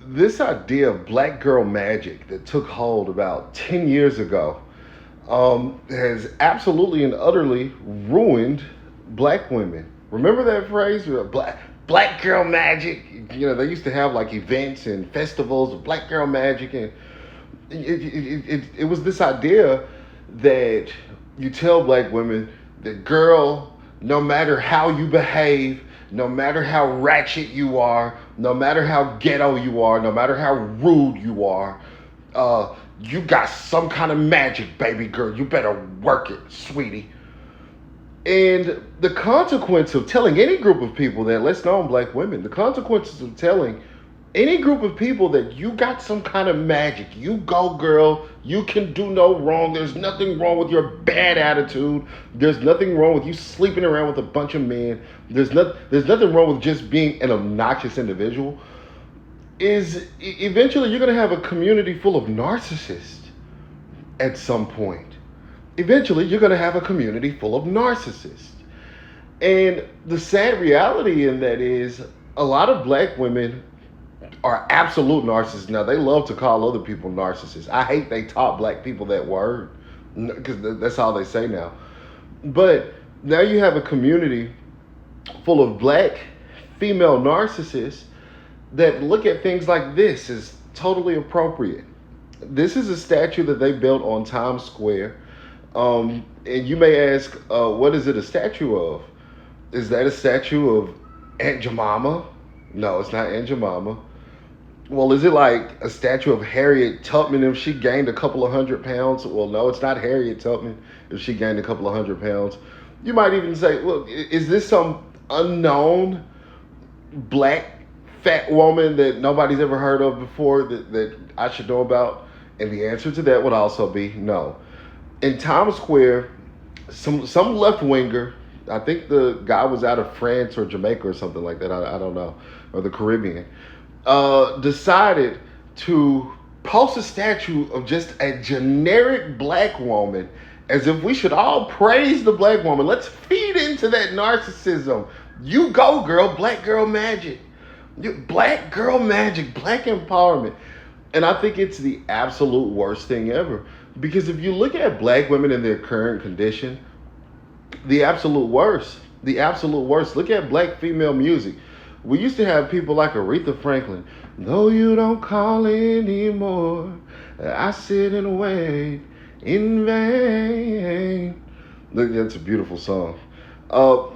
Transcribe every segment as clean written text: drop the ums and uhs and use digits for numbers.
this idea of black girl magic that took hold about 10 years ago has absolutely and utterly ruined black women. Remember that phrase? Black girl magic. You know, they used to have like events and festivals of black girl magic, and it was this idea that you tell black women that, girl, no matter how you behave, no matter how ratchet you are, no matter how ghetto you are, no matter how rude you are, you got some kind of magic, baby girl. You better work it, sweetie. And the consequence of telling any group of people that, let's know black women, the consequences of telling any group of people that you got some kind of magic, you go girl, you can do no wrong, there's nothing wrong with your bad attitude, there's nothing wrong with you sleeping around with a bunch of men, there's nothing wrong with just being an obnoxious individual, is eventually you're going to have a community full of narcissists at some point. Eventually you're going to have a community full of narcissists. And the sad reality in that is a lot of black women are absolute narcissists. Now, they love to call other people narcissists. I hate they taught black people that word because that's all they say now. But now you have a community full of black female narcissists that look at things like this as totally appropriate. This is a statue that they built on Times Square. And you may ask, what is it a statue of? Is that a statue of Aunt Jemima? No, it's not Aunt Jemima. Well, is it like a statue of Harriet Tubman if she gained a couple of 100 pounds? Well, no, it's not Harriet Tubman if she gained a couple of 100 pounds. You might even say, well, is this some unknown black fat woman that nobody's ever heard of before that I should know about? And the answer to that would also be no. In Times Square, some left-winger, I think the guy was out of France or Jamaica or something like that, I don't know, or the Caribbean, decided to post a statue of just a generic black woman as if we should all praise the black woman. Let's feed into that narcissism. You go, girl, black girl magic. Black girl magic, black empowerment. And I think it's the absolute worst thing ever. Because if you look at black women in their current condition, the absolute worst. Look at black female music. We used to have people like Aretha Franklin. Though you don't call anymore, I sit and wait in vain. Look, that's a beautiful song. What's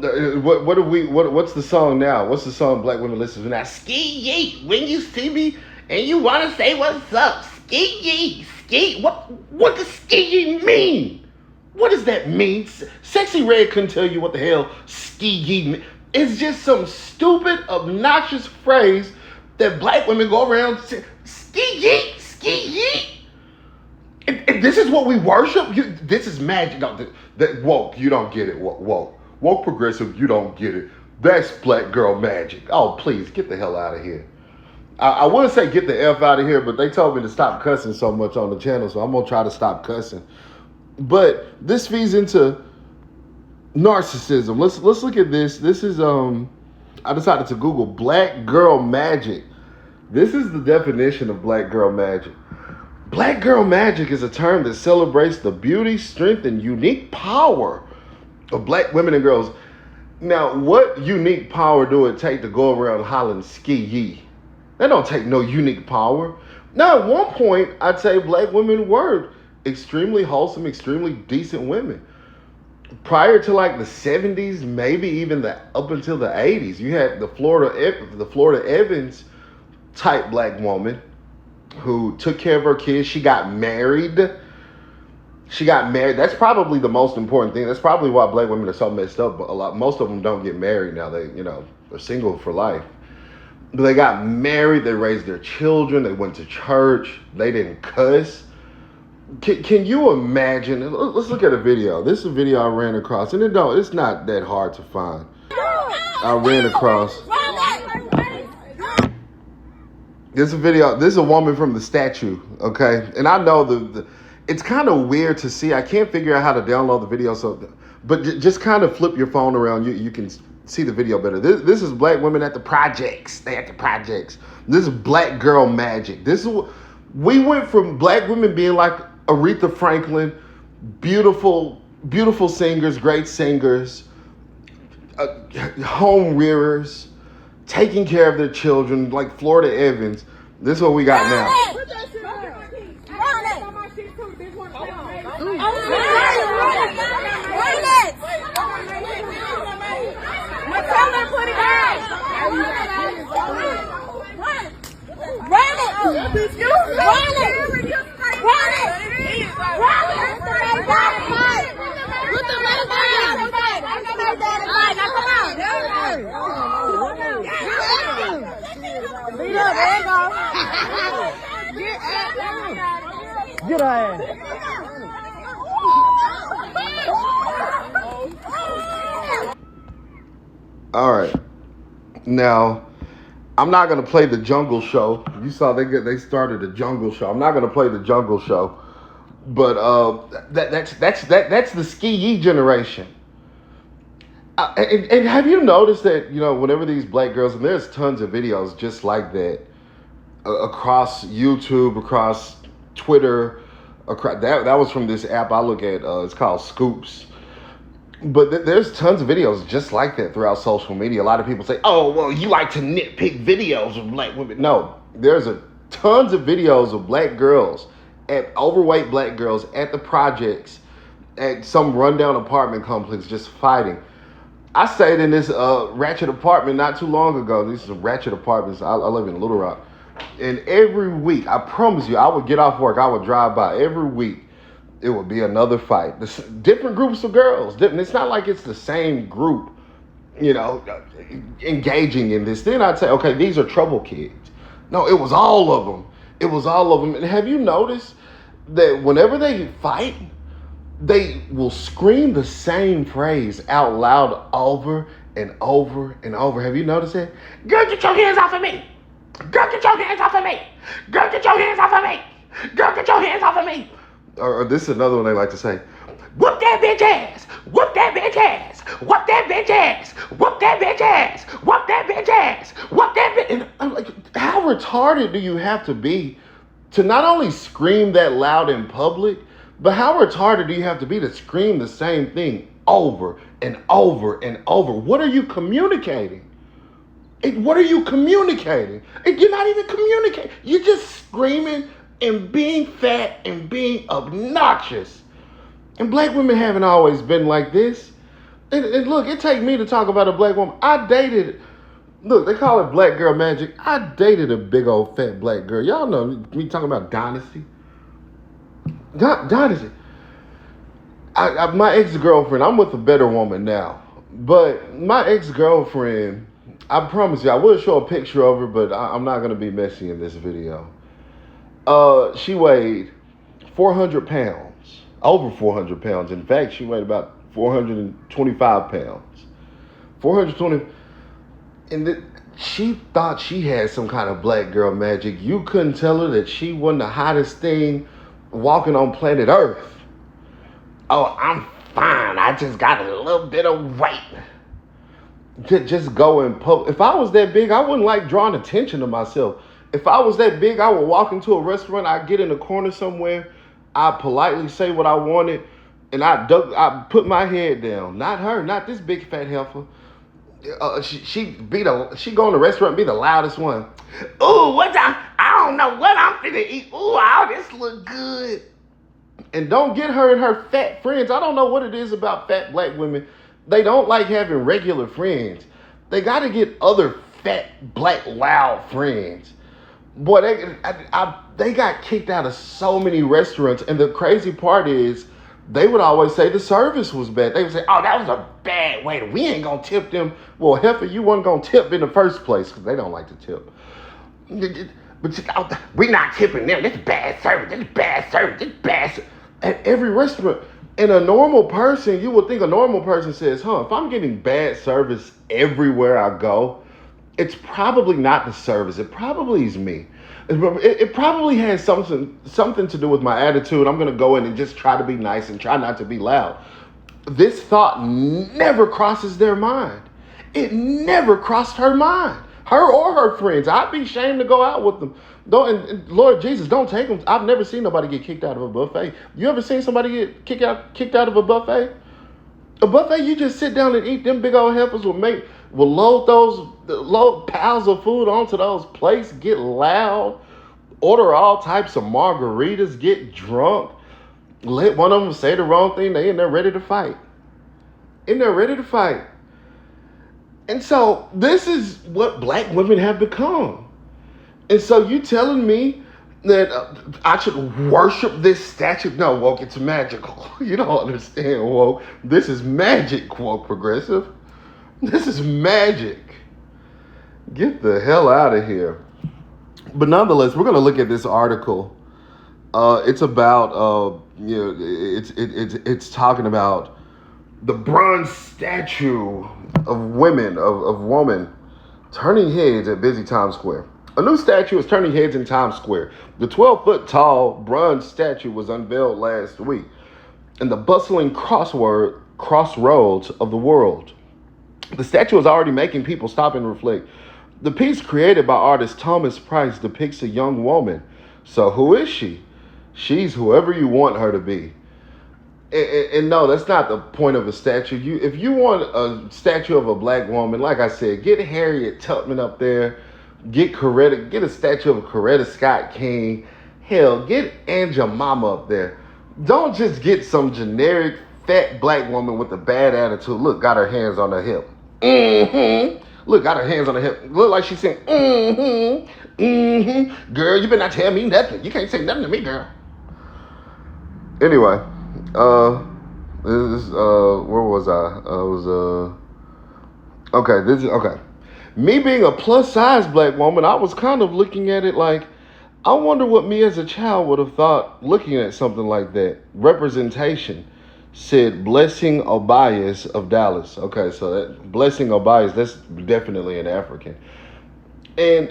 the song now? What's the song black women listen to now? Ski yeet when you see me and you wanna say what's up. Ski yeet, ski. What does ski yeet mean? What does that mean? Sexy Red couldn't tell you what the hell ski yeet means. It's just some stupid, obnoxious phrase that black women go around saying, ski yeet, ski yeet. And this is what we worship? This is magic. No, that woke, you don't get it. Woke progressive, you don't get it. That's black girl magic. Oh, please, get the hell out of here. I would say get the F out of here, but they told me to stop cussing so much on the channel, so I'm going to try to stop cussing. But this feeds into narcissism. Let's look at this. This is I decided to Google black girl magic. This is the definition of black girl magic. Black girl magic is a term that celebrates the beauty, strength, and unique power of black women and girls. Now, what unique power do it take to go around hollering ski yee? That don't take no unique power. Now, at one point, I'd say black women were extremely wholesome, extremely decent women. Prior to like the 70s, maybe even up until the 80s, you had the Florida Evans type black woman who took care of her kids. She got married. That's probably the most important thing. That's probably why black women are so messed up. But most of them don't get married now. They're single for life. But they got married. They raised their children. They went to church. They didn't cuss. Can you imagine? Let's look at a video. This is a video I ran across, and it's not that hard to find. I ran across. This is a video. This is a woman from the statue, okay? And I know it's kind of weird to see. I can't figure out how to download the video, but just kind of flip your phone around. You can see the video better. This is black women at the projects. They at the projects. This is black girl magic. This is we went from black women being like Aretha Franklin, beautiful, beautiful singers, great singers, home rearers, taking care of their children, like Florida Evans. This is what we got now. Get her ass. All right. Now, I'm not gonna play the Jungle Show. You saw they started the Jungle Show. I'm not gonna play the Jungle Show, but that's the Ski Yee generation. And have you noticed that whenever these black girls, and there's tons of videos just like that across YouTube, across Twitter, across that was from this app I look at. It's called Scoops. But there's tons of videos just like that throughout social media. A lot of people say, "Oh, well, you like to nitpick videos of black women." No, there's tons of videos of black girls, overweight black girls at the projects, at some rundown apartment complex, just fighting. I stayed in this ratchet apartment not too long ago. These are ratchet apartments. I live in Little Rock, and every week, I promise you, I would get off work, I would drive by every week. It would be another fight. Different groups of girls. It's not like it's the same group, engaging in this. Then I'd say, okay, these are trouble kids. No, it was all of them. It was all of them. And have you noticed that whenever they fight, they will scream the same phrase out loud over and over and over? Have you noticed that? Girl, get your hands off of me. Girl, get your hands off of me. Girl, get your hands off of me. Girl, get your hands off of me. Or this is another one they like to say. Whoop that bitch ass. Whoop that bitch ass. Whoop that bitch ass. Whoop that bitch ass. Whoop that bitch ass. Whoop that bitch. And I'm like, how retarded do you have to be to not only scream that loud in public, but how retarded do you have to be to scream the same thing over and over and over? What are you communicating? What are you communicating? You're not even communicating. You're just screaming and being fat and being obnoxious. And black women haven't always been like this. And look, it takes me to talk about a black woman. Look, they call it black girl magic. I dated a big old fat black girl. Y'all know me talking about Dynasty. Dynasty. My ex-girlfriend, I'm with a better woman now. But my ex-girlfriend, I promise you, I will show a picture of her, but I'm not going to be messy in this video. She weighed 400 pounds, over 400 pounds. In fact, she weighed about 425 pounds. 420. And she thought she had some kind of black girl magic. You couldn't tell her that she wasn't the hottest thing walking on planet Earth. Oh, I'm fine. I just got a little bit of weight. Just go in public. If I was that big, I wouldn't like drawing attention to myself. If I was that big, I would walk into a restaurant, I'd get in a corner somewhere, I'd politely say what I wanted, and I'd put my head down. Not her, not this big fat heifer. She go in the restaurant and be the loudest one. Ooh, I don't know what I'm finna eat. Ooh, all this look good. And don't get her and her fat friends. I don't know what it is about fat black women. They don't like having regular friends. They got to get other fat black loud friends. Boy, they got kicked out of so many restaurants. And the crazy part is, they would always say the service was bad. They would say, oh, that was a bad waiter. We ain't going to tip them. Well, heifer, you wasn't going to tip in the first place because they don't like to tip. But we not tipping them. This is bad service. This is bad service. This is bad service. At every restaurant. And a normal person, you would think a normal person says, if I'm getting bad service everywhere I go, it's probably not the service. It probably is me. It probably has something to do with my attitude. I'm gonna go in and just try to be nice and try not to be loud. This thought never crosses their mind. It never crossed her mind, her or her friends. I'd be ashamed to go out with them. Don't, and Lord Jesus, don't take them. I've never seen nobody get kicked out of a buffet. You ever seen somebody get kicked out of a buffet? A buffet, you just sit down and eat. Them big old heifers will load piles of food onto those plates, get loud, order all types of margaritas, get drunk, let one of them say the wrong thing. They in there ready to fight. In there ready to fight. And so this is what black women have become. And so you telling me that I should worship this statue? No, woke, it's magical. You don't understand, woke. This is magic, woke progressive. This is magic. Get the hell out of here. But nonetheless, we're going to look at this article. It's about it's talking about the bronze statue of woman turning heads at busy Times Square. A new statue is turning heads in Times Square. The 12-foot tall bronze statue was unveiled last week in the bustling crossroads of the world. The statue is already making people stop and reflect. The piece, created by artist Thomas Price, depicts a young woman. So who is she? She's whoever you want her to be. And no, that's not the point of a statue. If you want a statue of a black woman, like I said, get Harriet Tubman up there. Get a statue of Coretta Scott King. Hell, get Aunt Jemima up there. Don't just get some generic fat black woman with a bad attitude. Look, got her hands on her hip. Mm-hmm. Look, got her hands on her hip. Look like she's saying, mm-hmm, mm-hmm. Girl, you better not tell me nothing. You can't say nothing to me, girl. Anyway, where was I? Okay. Me being a plus size black woman, I was kind of looking at it like, I wonder what me as a child would have thought looking at something like that. Representation, said Blessing Obias of Dallas. Okay, so that Blessing Obias, that's definitely an African. And,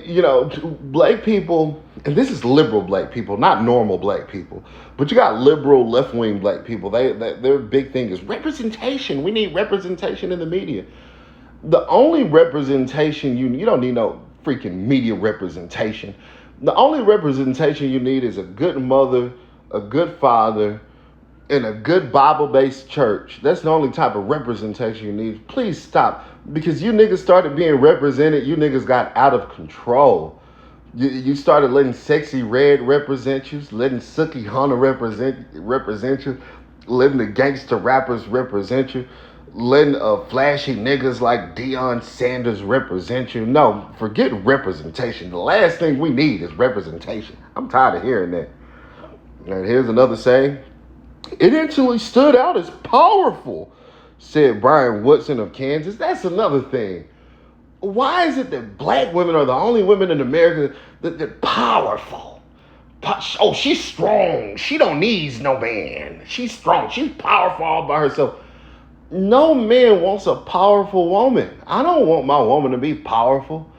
black people, and this is liberal black people, not normal black people, but you got liberal left-wing black people. Their big thing is representation. We need representation in the media. The only representation you don't need no freaking media representation. The only representation you need is a good mother, a good father, and a good Bible-based church. That's the only type of representation you need. Please stop. Because you niggas started being represented, you niggas got out of control. You started letting Sexy Red represent you, letting Sookie Hunter represent you, letting the gangster rappers represent you, letting flashy niggas like Deion Sanders represent you. No, forget representation. The last thing we need is representation. I'm tired of hearing that. And here's another saying. It actually stood out as powerful, said Brian Woodson of Kansas. That's another thing. Why is it that black women are the only women in America that are powerful? Oh, she's strong. She don't need no man. She's strong. She's powerful all by herself. No man wants a powerful woman. I don't want my woman to be powerful.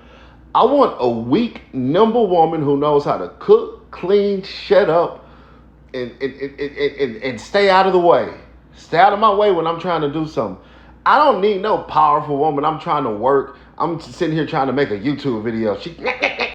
I want a weak, nimble woman who knows how to cook, clean, shut up, and stay out of the way. Stay out of my way when I'm trying to do something. I don't need no powerful woman. I'm trying to work. I'm sitting here trying to make a YouTube video.